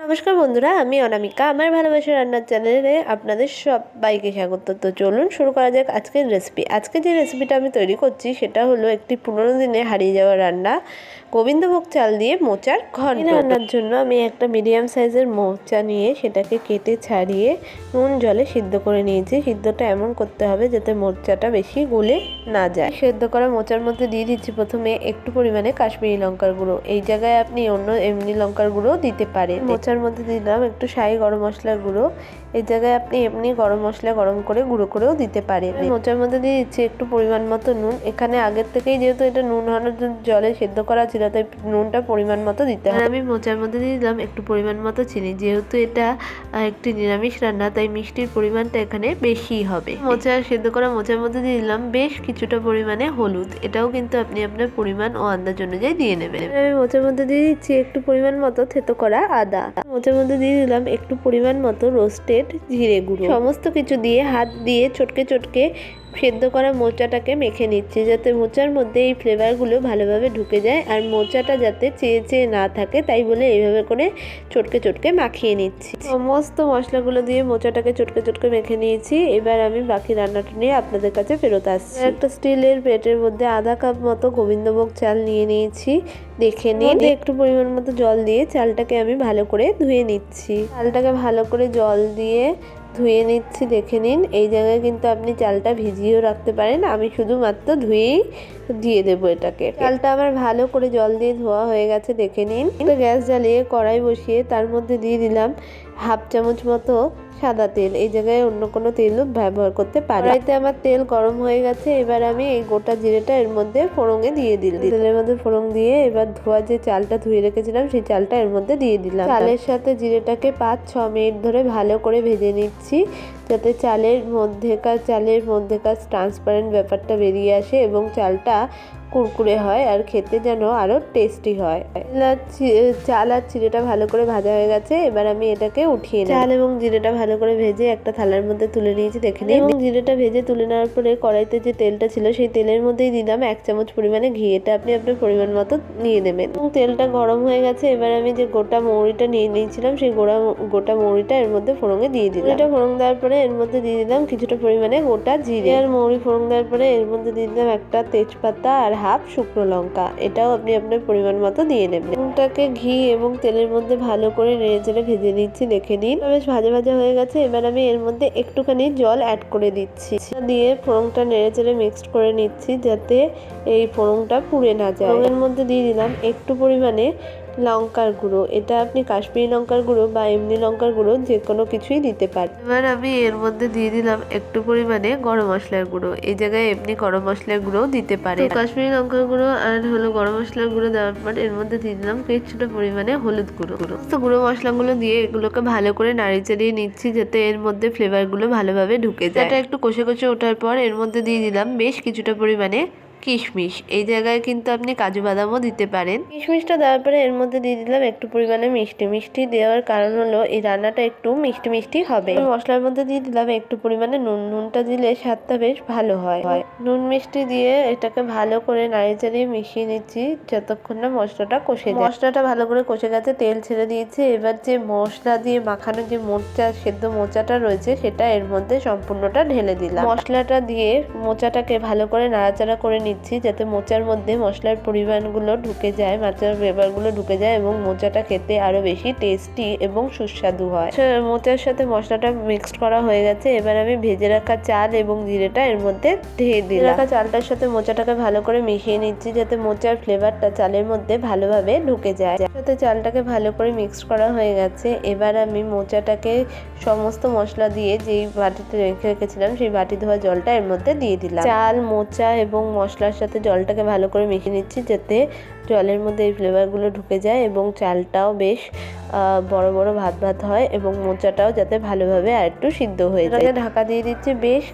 নমস্কার বন্ধুরা, আমি অনামিকা। আমার ভালোবাসা রান্নার চ্যানেলে আপনাদের সবাইকে স্বাগত। তো চলুন শুরু করা যাক আজকের রেসিপি। আজকে যে রেসিপিটা আমি তৈরি করছি সেটা হলো একটি 15 দিনে হারিয়ে যাওয়া রান্না, গোবিন্দভোগ চাল দিয়ে মোচার ঘন্ট। রান্নার জন্য আমি একটা মিডিয়াম সাইজের মোচা নিয়ে সেটাকে কেটে ছাড়িয়ে নুন জলে সিদ্ধ করে নিয়েছি। সিদ্ধটা এমন করতে হবে যাতে মোচাটা বেশি গলে না যায়। সেদ্ধ করা মোচার মধ্যে দিয়ে দিচ্ছি প্রথমে একটু পরিমাণে কাশ্মীরি লঙ্কার গুঁড়ো। এই জায়গায় আপনি অন্য এমনি লঙ্কার গুঁড়ো দিতে পারেন। মোচার মধ্যে দিলাম একটু শাহি গরম মশলার গুঁড়ো। এই জায়গায় আপনি এমনি গরম মশলা গরম করে গুঁড়ো করেও দিতে পারেন। মোচার মধ্যে দিয়ে দিচ্ছি একটু পরিমাণ মতো নুন। এখানে আগের থেকেই যেহেতু এটা নুন হানোর জলে সেদ্ধ করা ছিল, তাই নুনটা পরিমাণ মতো দিতে হবে। আমি মোচার মধ্যে দিয়ে দিলাম একটু পরিমাণ মতো চিনি। যেহেতু এটা একটি নিরামিষ রান্না, তাই মিষ্টির পরিমাণটা এখানে বেশি হবে। সেদ্ধ করা মোচার মধ্যে দিয়ে দিলাম বেশ কিছুটা পরিমাণে হলুদ। এটাও কিন্তু আপনি আপনার পরিমাণ ও আন্দাজ অনুযায়ী দিয়ে নেবেন। আমি মোচার মধ্যে দিয়ে দিচ্ছি একটু পরিমাণ মতো থেতো করা আদা। মোচার মধ্যে দিয়ে দিলাম একটু পরিমাণ মতো রোস্টেড জিরে গুঁড়ো। সমস্ত কিছু দিয়ে হাত দিয়ে চটকে চটকে সেদ্ধ করা মোচাটাকে মেখে নিচ্ছি, যাতে মোচার মধ্যে এই ফ্লেভারগুলো ভালোভাবে ঢুকে যায় আর মোচাটা যাতে চেয়ে চেয়ে না থাকে, তাই বলে এইভাবে করে চটকে চটকে মাখিয়ে নিচ্ছি। সমস্ত মশলাগুলো দিয়ে মোচাটাকে চটকে চটকে মেখে নিয়েছি। এবার আমি বাকি রান্নাটা নিয়ে আপনাদের কাছে ফেরত আসছি। একটা স্টিলের প্লেটের মধ্যে আধা কাপ মতো গোবিন্দভোগ চাল নিয়ে নিয়েছি। দেখে নিন, একটু পরিমাণ মতো জল দিয়ে চালটাকে আমি ভালো করে ধুয়ে নিচ্ছি। চালটাকে ভালো করে জল দিয়ে ধুয়ে নিচ্ছি। দেখে নিন, এই জায়গায় কিন্তু আপনি চালটা ভিজিয়েও রাখতে পারেন। আমি শুধুমাত্র ধুয়েই দিয়ে দেবো এটাকে। চালটা আমার ভালো করে জল দিয়ে ধোয়া হয়ে গেছে। দেখে নিন, গ্যাস জ্বালিয়ে কড়াই বসিয়ে তার মধ্যে দিয়ে দিলাম হাফ চামচ মতো সাদা তেল। এই জায়গায় অন্য কোনো তেলও ব্যবহার করতে পারি। কড়াইতে আমার তেল গরম হয়ে গেছে। এবার আমি এই গোটা জিরেটা এর মধ্যে ফোড়ঙে দিয়ে দিলাম। তেলের মধ্যে ফোড়ন দিয়ে এবার ধোয়া যে চালটা ধুয়ে রেখেছিলাম সেই চালটা এর মধ্যে দিয়ে দিলাম। চালের সাথে জিরেটাকে 5-6 মিনিট ধরে ভালো করে ভেজে নিচ্ছি, যাতে চালের মধ্যেকার ট্রান্সপারেন্ট ব্যাপারটা বেরিয়ে আসে এবং চালটা কুরকুরে হয় আর খেতে যেন আরো টেস্টি হয়। চাল আর জিরেটা ভালো করে ভাজা হয়ে গেছে। এবার আমি এটাকে উঠিয়ে নেব। চাল এবং জিরেটা ভালো করে ভেজে একটা থালার মধ্যে তুলে নিয়েছি। দেখে নিন, এবং জিরেটা ভেজে তুলে নেওয়ার পরে কড়াইতে যে তেলটা ছিল সেই তেলের মধ্যেই দিলাম 1 চামচ পরিমাণে ঘি। এটা আপনি আপনার পরিমাণ মতো নিয়ে নেবেন। এবং তেলটা গরম হয়ে গেছে। এবার আমি যে গোটা মৌরিটা নিয়ে নিয়েছিলাম সেই গোটা মৌরিটা এর মধ্যে ফোড়ঙে দিয়ে দিলাম। এটা ফোড়ন দেওয়ার পরে এর মধ্যে দিয়ে দিলাম কিছুটা পরিমাণে গোটা জিরে। আর মৌরি ফোড়ন দেওয়ার পরে এর মধ্যে দিয়ে দিলাম একটা তেজপাতা আর হাফ শুকনো লঙ্কা। এটাও আপনি আপনার পরিমাণ মতো দিয়ে নেবেন। ফোড়নটাকে ঘি এবং তেলের মধ্যে ভালো করে নেড়ে চেড়ে ভেজে নিচ্ছি। দেখে নিন, বেশ ভাজা ভাজা হয়ে গেছে। এবার আমি এর মধ্যে একটুখানি জল অ্যাড করে দিচ্ছি। দিয়ে ফোড়নটা নেড়ে চেড়ে মিক্সড করে নিচ্ছি, যাতে এই ফোড়নটা পুড়ে না যায়। এর মধ্যে দিয়ে দিলাম একটু পরিমাণে লঙ্কার গুঁড়ো। এটা আপনি কাশ্মীরি লঙ্কার গুঁড়ো বা এমনি লঙ্কার গুঁড়ো যে কোনো কিছুই দিতে পারেন। এবার আমি এর মধ্যে দিয়ে দিলাম একটু পরিমাণে গরম মশলার গুঁড়ো। এই জায়গায় এমনি গরম মশলার গুঁড়ো দিতে পারে। কাশ্মীরি লঙ্কার গুঁড়ো আর হলো গরম মশলার গুঁড়ো দেওয়ার পর এর মধ্যে দিয়ে দিলাম কিছুটা পরিমাণে হলুদ গুঁড়ো। তো গুঁড়ো মশলাগুলো দিয়ে এগুলোকে ভালো করে নাড়ি চাড়িয়ে নিচ্ছি, যাতে এর মধ্যে ফ্লেভারগুলো ভালোভাবে ঢুকে যায়। এটা একটু কষে কষে ওঠার পর এর মধ্যে দিয়ে দিলাম বেশ কিছুটা পরিমাণে কিশমিশ। এই জায়গায় কিন্তু আপনি কাজু বাদামও দিতে পারেন। কিশমিশটা দেওয়ার পরে এর মধ্যে দিয়ে দিলাম একটু পরিমাণে মিষ্টি দেওয়ার কারণ হলো এই রান্নাটা একটু মিষ্টি মিষ্টি হবে। মশলার মধ্যে দিয়ে দিলাম একটু পরিমাণে নুন। নুনটা দিলে স্বাদটা বেশ ভালো হয়। নুন মিষ্টি দিয়ে এটাকে ভালো করে নাড়িয়ে চাড়িয়ে মিশিয়ে নিচ্ছি যতক্ষণ না মশলাটা কষে যায়। মশলাটা ভালো করে কষে গেছে, তেল ছেড়ে দিয়েছে। এবার যে মশলা দিয়ে মাখানো যে সেদ্ধ মোচাটা রয়েছে সেটা এর মধ্যে সম্পূর্ণটা ঢেলে দিলাম। মশলাটা দিয়ে মোচাটাকে ভালো করে নাড়াচাড়া করে নিচ্ছি, যাতে মোচার মধ্যে মশলার পরিমাণগুলো ঢুকে যায়, মোচার ফ্লেভারগুলো ঢুকে যায় এবং মোচাটা খেতে আরো বেশি টেস্টি এবং সুস্বাদু হয়। মোচার সাথে মশলাটা মিক্সড করা হয়ে গেছে। এবার আমি ভেজে রাখা চাল এবং জিরেটা এর মধ্যে ঢেলে দিলাম। রাখা চালটার সাথে মোচাটাকে ভালো করে মিশিয়ে নিচ্ছি, যাতে মোচার ফ্লেভারটা চালের মধ্যে ভালোভাবে ঢুকে যায়। সাথে চালটাকে ভালো করে মিক্সড করা হয়ে গেছে। এবার আমি মোচাটাকে সমস্ত মশলা দিয়ে যেই বাটিতে রেখে রেখেছিলাম সেই বাটি ধোয়া জলটা এর মধ্যে দিয়ে দিলাম। চাল, মোচা এবং মশলার সাথে জলটাকে ভালো করে মিশিয়ে নিচ্ছি, যাতে জলের মধ্যে এই ফ্লেভারগুলো ঢুকে যায় এবং চালটাও বেশ বড় বড় ভাত ভাত হয় এবং মোচাটাও যাতে ভালোভাবে আর একটু সিদ্ধ হয়ে যায়। ঢাকা দিয়ে দিচ্ছি বেশ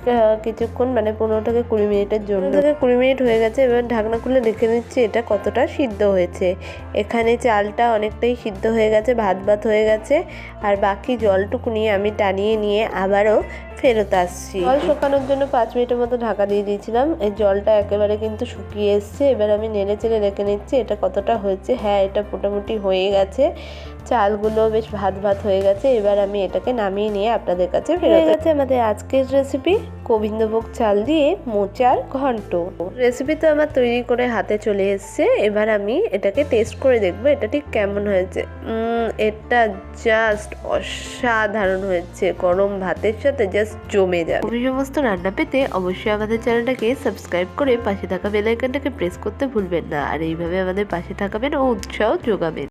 কিছুক্ষণ, মানে 15 থেকে 20 মিনিটের জন্য। 20 মিনিট হয়ে গেছে। এবার ঢাকনা খুলে দেখে নিচ্ছি এটা কতটা সিদ্ধ হয়েছে। এখানে চালটা অনেকটাই সিদ্ধ হয়ে গেছে, ভাত ভাত হয়ে গেছে। আর বাকি জলটুকু নিয়ে আমি টানিয়ে নিয়ে আবারও ফেরত আসছি। জল শুকানোর জন্য 5 মিনিটের মতো ঢাকা দিয়ে দিয়েছিলাম। এই জলটা একেবারে কিন্তু শুকিয়ে এসছে। এবার আমি নেড়ে চেড়ে রেখে নিচ্ছি। এটা কতটা হয়েছে। হ্যাঁ, এটা মোটামুটি হয়ে গেছে, চালগুলো বেশ ভাত ভাত হয়ে গেছে। এবার আমি এটাকে নামিয়ে নিয়ে আপনাদের কাছে হয়ে গেছে আমাদের আজকের রেসিপি, গোবিন্দভোগ চাল দিয়ে মোচার ঘন্ট। রেসিপি তো আমার তৈরি করে হাতে চলে এসছে। এবার আমি এটাকে টেস্ট করে দেখবো এটা ঠিক কেমন হয়েছে। এটা জাস্ট অসাধারণ হয়েছে, গরম ভাতের সাথে জাস্ট জমে যাবে। এই সমস্ত রান্না পেতে অবশ্যই আমাদের চ্যানেলটাকে সাবস্ক্রাইব করে পাশে থাকা বেল আইকনটাকে প্রেস করতে ভুলবেন না। আর এইভাবে আমাদের পাশে থাকাবেন ও উৎসাহ যোগাবেন।